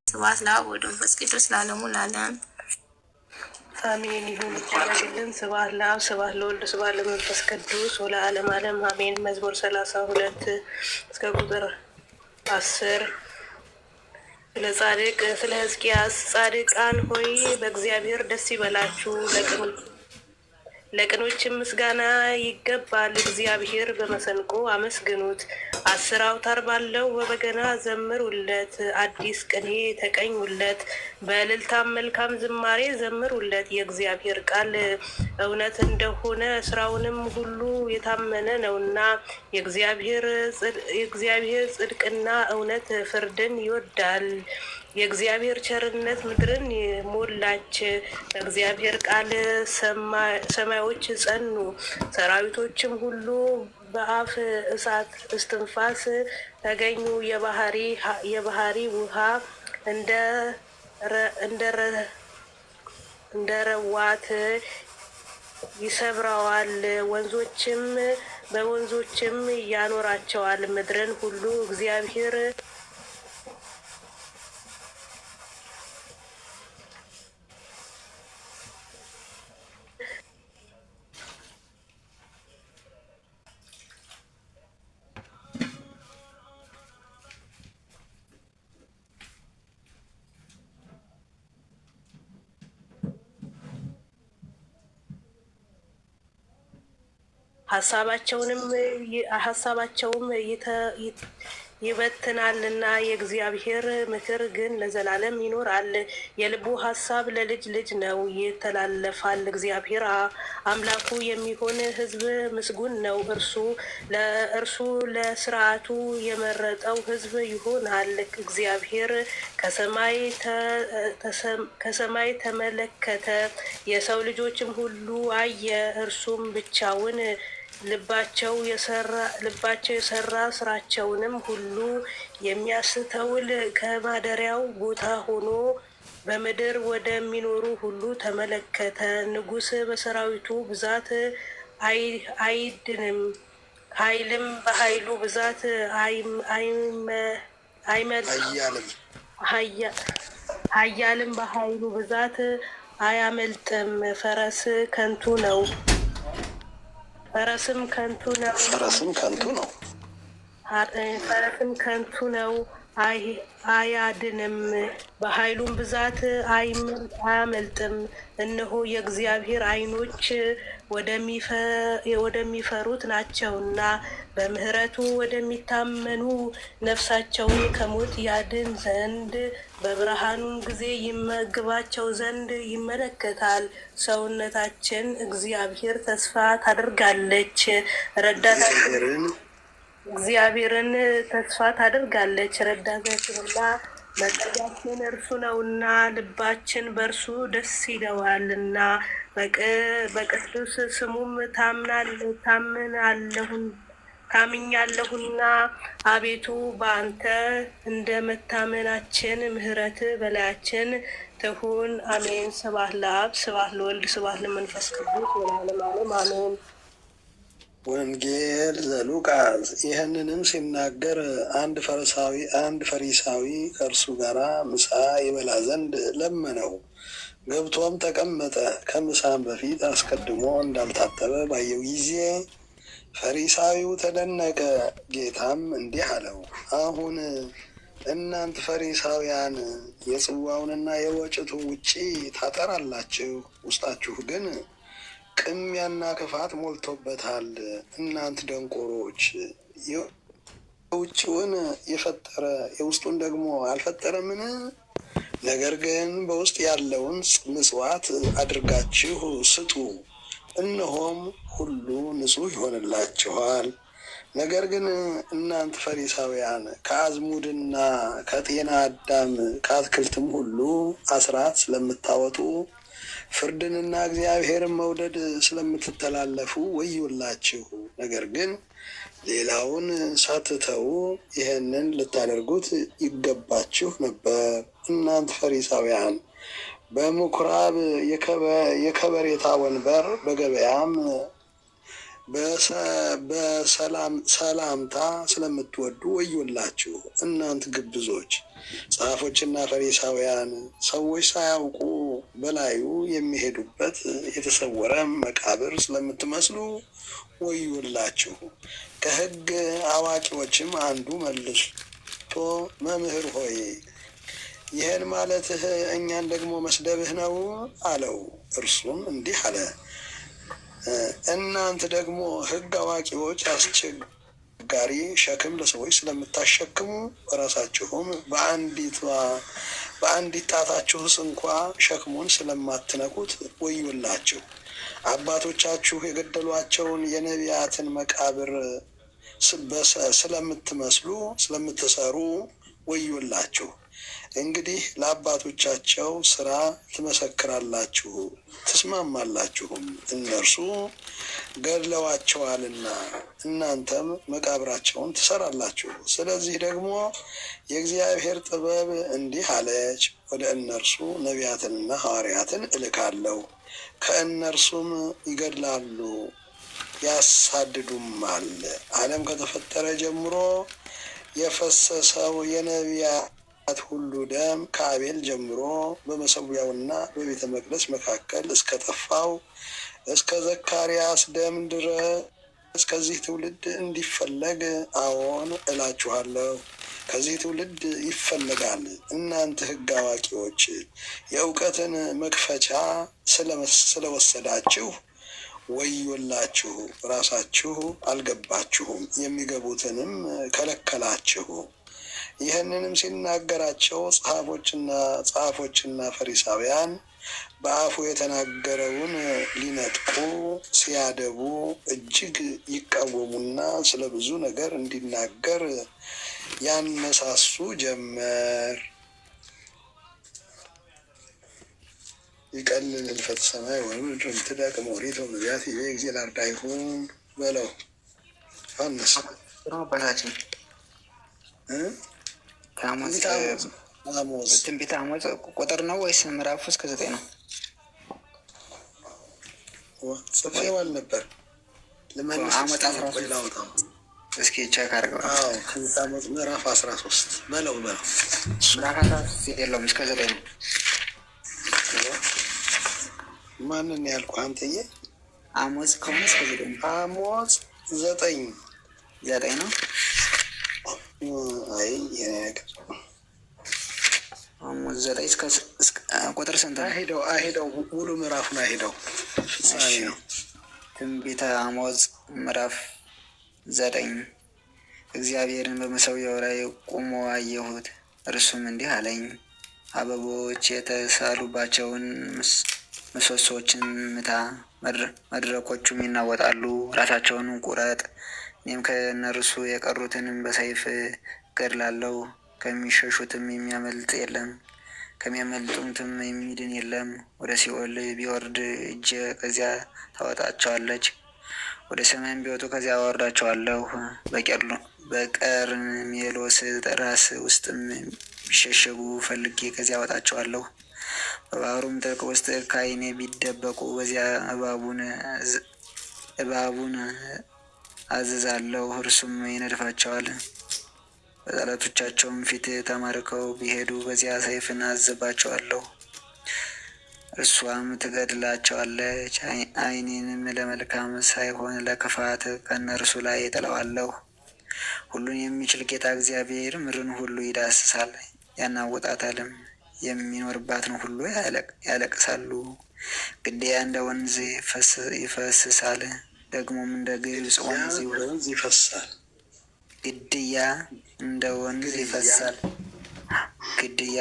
ስብሐት ለአብ ወወልድ ወመንፈስ ቅዱስ ለዓለሙ ለዓለም አሜን። ይሁን ይደረግልን። ስብሐት ለአብ ስብሐት ለወልድ ስብሐት ለመንፈስ ቅዱስ ወለዓለም ዓለም አሜን። መዝሙር 32 እስከ ቁጥር 10 ስለ ጻድቅ ስለ ሕዝቅያስ ጻድቃን ሆይ በእግዚአብሔር ደስ ይበላችሁ፣ ለቅኖችም ምስጋና ይገባል። እግዚአብሔር በመሰንቆ አመስግኑት፣ 10 አውታር ባለው በበገና ዘምሩለት፣ አዲስ ቅኔ ተቀኙለት፣ በእልልታም መልካም ዝማሬ ዘምሩለት። የእግዚአብሔር ቃል እውነት እንደሆነ ስራውንም ሁሉ የታመነ ነውና፣ የእግዚአብሔር ጽድቅና እውነት ፍርድን ይወዳል። የእግዚአብሔር ቸርነት ምድርን ሞላች። በእግዚአብሔር ቃል ሰማዮች ጸኑ፣ ሰራዊቶችም ሁሉ በአፍ እሳት እስትንፋስ ተገኙ። የባህሪ ውሃ እንደ ረዋት ይሰብረዋል፣ ወንዞችም በወንዞችም ያኖራቸዋል። ምድርን ሁሉ እግዚአብሔር ሀሳባቸውም ይበትናልና፣ የእግዚአብሔር ምክር ግን ለዘላለም ይኖራል። የልቡ ሀሳብ ለልጅ ልጅ ነው፣ ይተላለፋል። እግዚአብሔር አምላኩ የሚሆን ሕዝብ ምስጉን ነው። እርሱ ለስርዓቱ የመረጠው ሕዝብ ይሆናል። እግዚአብሔር ከሰማይ ተመለከተ፣ የሰው ልጆችም ሁሉ አየ። እርሱም ብቻውን ልባቸው የሰራ ስራቸውንም ሁሉ የሚያስተውል ከማደሪያው ቦታ ሆኖ በምድር ወደሚኖሩ ሁሉ ተመለከተ። ንጉሥ በሰራዊቱ ብዛት አይድንም፣ ኃይልም በኃይሉ ብዛት ኃያልም በኃይሉ ብዛት አያመልጥም። ፈረስም ከንቱ ነው፣ አያድንም፣ በኃይሉም ብዛት አያመልጥም። እነሆ የእግዚአብሔር ዓይኖች ወደሚፈሩት ናቸውና፣ በምሕረቱ ወደሚታመኑ ነፍሳቸውን ከሞት ያድን ዘንድ በብርሃኑም ጊዜ ይመግባቸው ዘንድ ይመለከታል። ሰውነታችን እግዚአብሔር ተስፋ ታደርጋለች፣ እግዚአብሔርን ተስፋ ታደርጋለች። ረዳታችንና መጠጊያችን እርሱ ነውና፣ ልባችን በእርሱ ደስ ይለዋልና። በቅዱስ ስሙም ታምኛለሁና፣ አቤቱ በአንተ እንደ መታመናችን ምሕረት በላያችን ትሁን። አሜን። ስብሐት ለአብ ስብሐት ለወልድ ስብሐት ለመንፈስ ቅዱስ ወለዓለመ ዓለም አሜን። ወንጌል ዘሉቃስ። ይህንንም ሲናገር አንድ ፈሪሳዊ ከእርሱ ጋር ምሳ ይበላ ዘንድ ለመነው። ገብቶም ተቀመጠ። ከምሳም በፊት አስቀድሞ እንዳልታጠበ ባየው ጊዜ ፈሪሳዊው ተደነቀ። ጌታም እንዲህ አለው፣ አሁን እናንተ ፈሪሳውያን የጽዋውንና የወጭቱ ውጪ ታጠራላችሁ፣ ውስጣችሁ ግን ቅሚያና ክፋት ሞልቶበታል። እናንተ ደንቆሮች፣ የውጭውን የፈጠረ የውስጡን ደግሞ አልፈጠረምን? ነገር ግን በውስጥ ያለውን ምጽዋት አድርጋችሁ ስጡ፣ እነሆም ሁሉ ንጹሕ ይሆንላችኋል። ነገር ግን እናንተ ፈሪሳውያን ከአዝሙድና ከጤና አዳም ከአትክልትም ሁሉ አስራት ስለምታወጡ ፍርድንና እግዚአብሔርን መውደድ ስለምትተላለፉ ወዮላችሁ። ነገር ግን ሌላውን ሳትተዉ ይህንን ልታደርጉት ይገባችሁ ነበር። እናንተ ፈሪሳውያን በምኩራብ የከበሬታ ወንበር በገበያም ሰላምታ ስለምትወዱ ወዮላችሁ እናንት ግብዞች! ጸሐፎችና ፈሪሳውያን ሰዎች ሳያውቁ በላዩ የሚሄዱበት የተሰወረ መቃብር ስለምትመስሉ ወዮላችሁ። ከሕግ አዋቂዎችም አንዱ መልሶ መምህር ሆይ ይህን ማለትህ እኛን ደግሞ መስደብህ ነው አለው። እርሱም እንዲህ አለ፣ እናንተ ደግሞ ሕግ አዋቂዎች አስቸጋሪ ሸክም ለሰዎች ስለምታሸክሙ ራሳችሁም በአንዲት ጣታችሁስ እንኳ ሸክሙን ስለማትነኩት ወዮላችሁ። አባቶቻችሁ የገደሏቸውን የነቢያትን መቃብር ስለምትሰሩ ወዮላችሁ። እንግዲህ ለአባቶቻቸው ስራ ትመሰክራላችሁ ትስማማላችሁም፣ እነርሱ ገድለዋቸዋልና እናንተም መቃብራቸውን ትሰራላችሁ። ስለዚህ ደግሞ የእግዚአብሔር ጥበብ እንዲህ አለች፣ ወደ እነርሱ ነቢያትንና ሐዋርያትን እልካለሁ፣ ከእነርሱም ይገድላሉ ያሳድዱማል። ዓለም ከተፈጠረ ጀምሮ የፈሰሰው የነቢያት ሁሉ ደም ከአቤል ጀምሮ በመሰዊያውና በቤተ መቅደስ መካከል እስከጠፋው እስከ ዘካርያስ ደም ድረስ ከዚህ ትውልድ እንዲፈለግ አዎን እላችኋለሁ፣ ከዚህ ትውልድ ይፈለጋል። እናንተ ሕግ አዋቂዎች የእውቀትን መክፈቻ ስለወሰዳችሁ ወዮላችሁ፣ ራሳችሁ አልገባችሁም፣ የሚገቡትንም ከለከላችሁ። ይህንንም ሲናገራቸው ጸሐፎችና ፈሪሳውያን በአፉ የተናገረውን ሊነጥቁ ሲያደቡ እጅግ ይቃወሙና ስለ ብዙ ነገር እንዲናገር ያነሳሱ ጀመር። ይቀልል ህልፈተ ሰማይ ወምድር እምትደቅ ሞሪት ወነቢያት ይቤ እግዚእ ለአርዳኢሁ በለው ዮሐንስ አባታችን ትንቢተ አሞጽ ቁጥር ነው ወይስ ምዕራፉ እስከ 9 ነው? ጽፌዋል ነበር ልመልስ እስኪ ቼክ አድርገው። ትንቢተ አሞጽ ምዕራፍ 13 በለው ምዕራፍ 13 የለውም እስከ 9 ነው። ማንን ያልኩህ አንተዬ? አሞጽ ከሆነ እስከ 9 ነው። አሞጽ 9 ነው። አይ ይሄ ነገር አሞጽ 9 እስከ ቁጥር ስንት ነው? አይሄደው ሙሉ ምዕራፉን አይሄደው ፍጻሜ ነው። ትንቢተ አሞጽ ምዕራፍ 9 እግዚአብሔርን በመሠዊያው ላይ ቆሞ አየሁት። እርሱም እንዲህ አለኝ፣ አበቦች የተሳሉባቸውን ምሰሶችን ምታ፣ መድረኮቹም ይናወጣሉ። ራሳቸውን ቁረጥ፣ እኔም ከእነርሱ የቀሩትንም በሰይፍ እገድላለሁ። ከሚሸሹትም የሚያመልጥ የለም፣ ከሚያመልጡትም የሚድን የለም። ወደ ሲኦል ቢወርድ እጄ ከዚያ ታወጣቸዋለች፣ ወደ ሰማይም ቢወጡ ከዚያ አወርዳቸዋለሁ። በቀርሜሎስ ራስ ውስጥም ቢሸሸጉ ፈልጌ ከዚያ አወጣቸዋለሁ። በባህሩም ጥልቅ ውስጥ ከዓይኔ ቢደበቁ በዚያ እባቡን አዝዛለሁ፣ እርሱም ይነድፋቸዋል። በጠላቶቻቸውም ፊት ተማርከው ቢሄዱ በዚያ ሰይፍን አዝባቸዋለሁ፣ እርሷም ትገድላቸዋለች። ዓይኔንም ለመልካም ሳይሆን ለክፋት ከእነርሱ ላይ እጥለዋለሁ። ሁሉን የሚችል ጌታ እግዚአብሔር ምድርን ሁሉ ይዳስሳል ያናውጣታልም፣ የሚኖርባትን ሁሉ ያለቅሳሉ። ግድያ እንደ ወንዝ ይፈስሳል፣ ደግሞም እንደ ግብጽ ወንዝ ይፈሳል። ግድያ እንደ ወንዝ ይፈሳል፣ ግድያ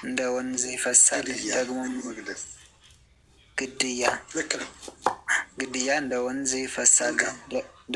እንደ ወንዝ ይፈሳል፣ ደግሞም ግድያ እንደ ወንዝ ይፈሳል፣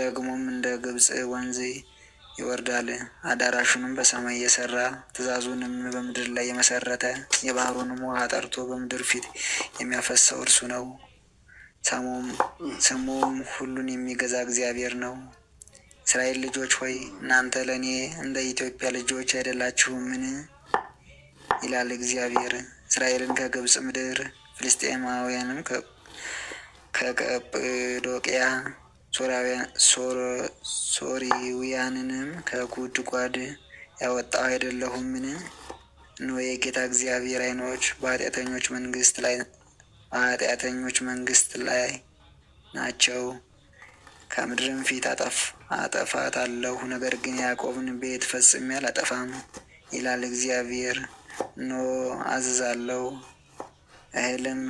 ደግሞም እንደ ግብጽ ወንዝ ይወርዳል። አዳራሹንም በሰማይ የሰራ ትእዛዙንም በምድር ላይ የመሰረተ የባህሩንም ውሃ ጠርቶ በምድር ፊት የሚያፈሰው እርሱ ነው። ስሙም ሁሉን የሚገዛ እግዚአብሔር ነው። እስራኤል ልጆች ሆይ እናንተ ለእኔ እንደ ኢትዮጵያ ልጆች አይደላችሁምን? ይላል እግዚአብሔር። እስራኤልን ከግብጽ ምድር ፍልስጤማውያንም ከቀጵዶቅያ ሶርያውያንንም ከጉድጓድ ያወጣሁ አይደለሁምን? እነሆ የጌታ እግዚአብሔር ዓይኖች በኃጢአተኞች መንግስት ላይ ናቸው። ከምድርም ፊት አጠፋታለሁ፣ ነገር ግን ያዕቆብን ቤት ፈጽሜ አላጠፋም ይላል እግዚአብሔር። እነሆ አዝዛለሁ፣ እህልም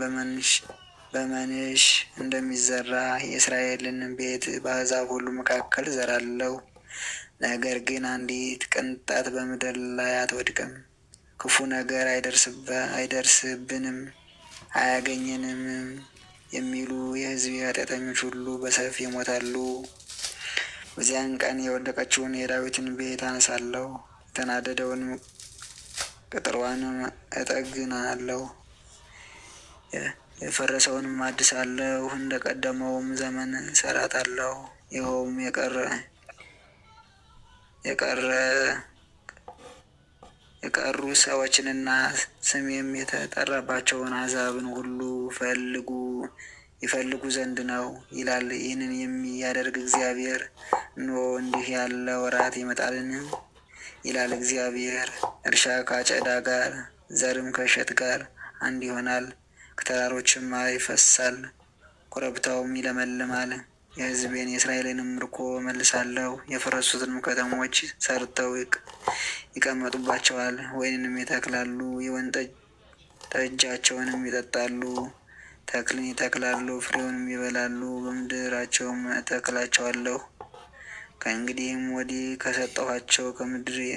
በመንሽ እንደሚዘራ የእስራኤልን ቤት በአሕዛብ ሁሉ መካከል ዘራለሁ። ነገር ግን አንዲት ቅንጣት በምድር ላይ አትወድቅም። ክፉ ነገር አይደርስብንም አያገኘንም የሚሉ የሕዝቤ ኃጢአተኞች ሁሉ በሰይፍ ይሞታሉ። በዚያን ቀን የወደቀችውን የዳዊትን ቤት አነሳለሁ፣ የተናደደውን ቅጥሯንም እጠግናለሁ፣ የፈረሰውንም አድሳለሁ፣ እንደ ቀደመውም ዘመን እሰራታለሁ። ይኸውም የቀሩ ሰዎችንና ስሜም የተጠራባቸውን አሕዛብን ሁሉ ይፈልጉ ዘንድ ነው ይላል። ይህንን የሚያደርግ እግዚአብሔር እነሆ እንዲህ ያለ ወራት ይመጣልን? ይላል እግዚአብሔር። እርሻ ከአጨዳ ጋር፣ ዘርም ከእሸት ጋር አንድ ይሆናል። ከተራሮችም ማር ይፈሳል፣ ኮረብታውም ይለመልማል። የሕዝቤን የእስራኤልንም ምርኮ መልሳለሁ። የፈረሱትንም ከተሞች ሰርተው ይቀመጡባቸዋል። ወይንንም ይተክላሉ፣ የወይን ጠጃቸውንም ይጠጣሉ። ተክልን ይተክላሉ፣ ፍሬውንም ይበላሉ። በምድራቸውም እተክላቸዋለሁ። ከእንግዲህም ወዲህ ከሰጠኋቸው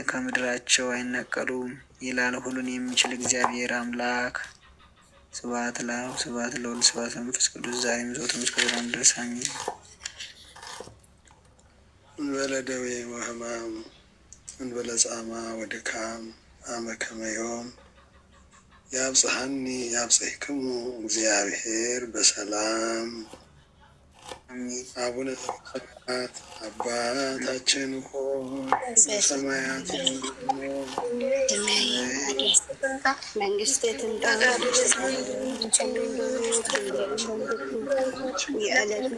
ከምድራቸው አይነቀሉም ይላል ሁሉን የሚችል እግዚአብሔር አምላክ። ስብሐት ለአብ ስብሐት ለወልድ ስብሐት ለመንፈስ ቅዱስ ዛሬም ዘወትርም እስከ ዘላለም ድረስ አሜን። እንበለ ደዌ ወሕማም እንበለ ጻማ ወድካም አመ ከመ ዮም ያብጽሐኒ ያብጽሕክሙ እግዚአብሔር በሰላም። አቡነ ዘበሰማያት አባታችን ሆይ በሰማያት መንግስትህ ትምጣ፣ የዕለት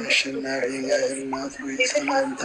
አሸናፊ የእናት ወይ ሰላምታ